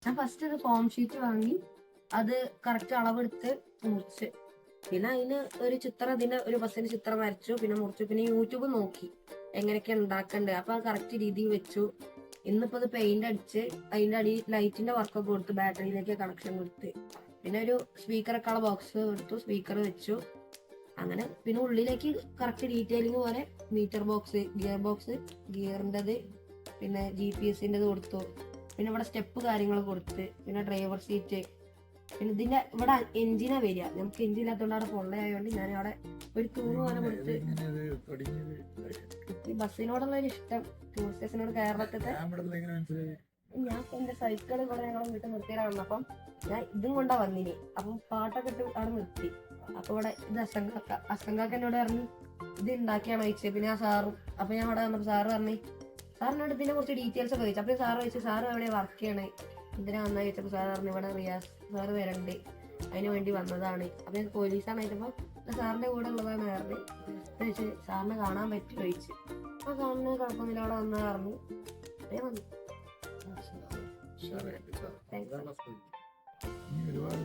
ഞാൻ ഫസ്റ്റ് ഒരു form sheet വാങ്ങി അത് കറക്റ്റ് അളവെടുത്ത് മുറിച്ച്, പിന്നെ അതിന് ഒരു ചിത്രം, ഇതിന്റെ ഒരു ബസ്സിന് ചിത്രം വരച്ചു, പിന്നെ മുറിച്ചു, പിന്നെ യൂട്യൂബ് നോക്കി എങ്ങനെയൊക്കെ ഉണ്ടാക്കണ്ടേ. അപ്പൊ അത് കറക്റ്റ് രീതിയിൽ വെച്ചു. ഇന്നിപ്പോ അത് പെയിന്റ് അടിച്ച് അതിന്റെ അടിയിൽ ലൈറ്റിന്റെ വർക്കൊക്കെ കൊടുത്ത് ബാറ്ററിയിലേക്ക് കണക്ഷൻ കൊടുത്ത്, പിന്നെ ഒരു സ്പീക്കറൊക്കെ ഉള്ള ബോക്സ് എടുത്തു, സ്പീക്കർ വെച്ചു. അങ്ങനെ പിന്നെ ഉള്ളിലേക്ക് കറക്റ്റ് ഡീറ്റെയിലിംഗ് പോലെ മീറ്റർ ബോക്സ്, ഗിയറിൻ്റെത്, പിന്നെ GPS കൊടുത്തു. പിന്നെ ഇവിടെ സ്റ്റെപ്പ് കാര്യങ്ങൾ കൊടുത്ത്, പിന്നെ ഡ്രൈവർ സീറ്റ്, പിന്നെ ഇതിന്റെ ഇവിടെ എഞ്ചിനാ വരിക. നമുക്ക് എഞ്ചിൻ ഇല്ലാത്തതുകൊണ്ട് അവിടെ പൊള്ളയായതുകൊണ്ട് ഞാൻ അവിടെ ഒരു തൂണ് പോലെ കൊടുത്ത്. ഈ ബസ്സിനോടുള്ള ഒരു ഇഷ്ടം, ടൂർ സ്റ്റേഷനോട് കേരളത്തിലെ. ഞാൻ എന്റെ സൈക്കിൾ ഇവിടെ ഞങ്ങൾ വീട്ടിൽ നിർത്തിയിടാൻ വന്നപ്പം ഞാൻ ഇതും കൊണ്ടാ വന്നിനി. അപ്പം പാട്ടൊക്കെ ഇട്ട് അവിടെ നിർത്തി. അപ്പൊ ഇവിടെ ഇത് അസങ്കാക്ക എന്നോട് പറഞ്ഞു ഇത് ഉണ്ടാക്കിയാണോ ചോദിച്ചത്. പിന്നെ ആ സാറും, അപ്പൊ ഞാൻ അവിടെ വന്നപ്പോ സാറ് പറഞ്ഞു, സാറിനോട് ഇതിനെ കുറിച്ച് ഡീറ്റെയിൽസ് ഒക്കെ ചോദിച്ചു. അപ്പൊ സാറ് ചോദിച്ചു സാറ് എവിടെ വർക്ക് ചെയ്യണേ, എന്തിനാ വന്നാ ചോദിച്ചപ്പോ സാറ് പറഞ്ഞു ഇവിടെ റിയാസ് സാറ് വരണ്ട്, അതിന് വേണ്ടി വന്നതാണ്. അപ്പൊ ഞാൻ പോലീസാണ് ചോദിച്ചപ്പോ സാറിന്റെ കൂടെ ഉള്ളതാണ് പറഞ്ഞു. ചോദിച്ചു സാറിനെ കാണാൻ പറ്റുമോ ചോദിച്ചു. ആ സാറിന് കുഴപ്പമൊന്നുമില്ല, അവിടെ വന്നാ പറഞ്ഞു. അതേ വന്നു. ഒരുപാട്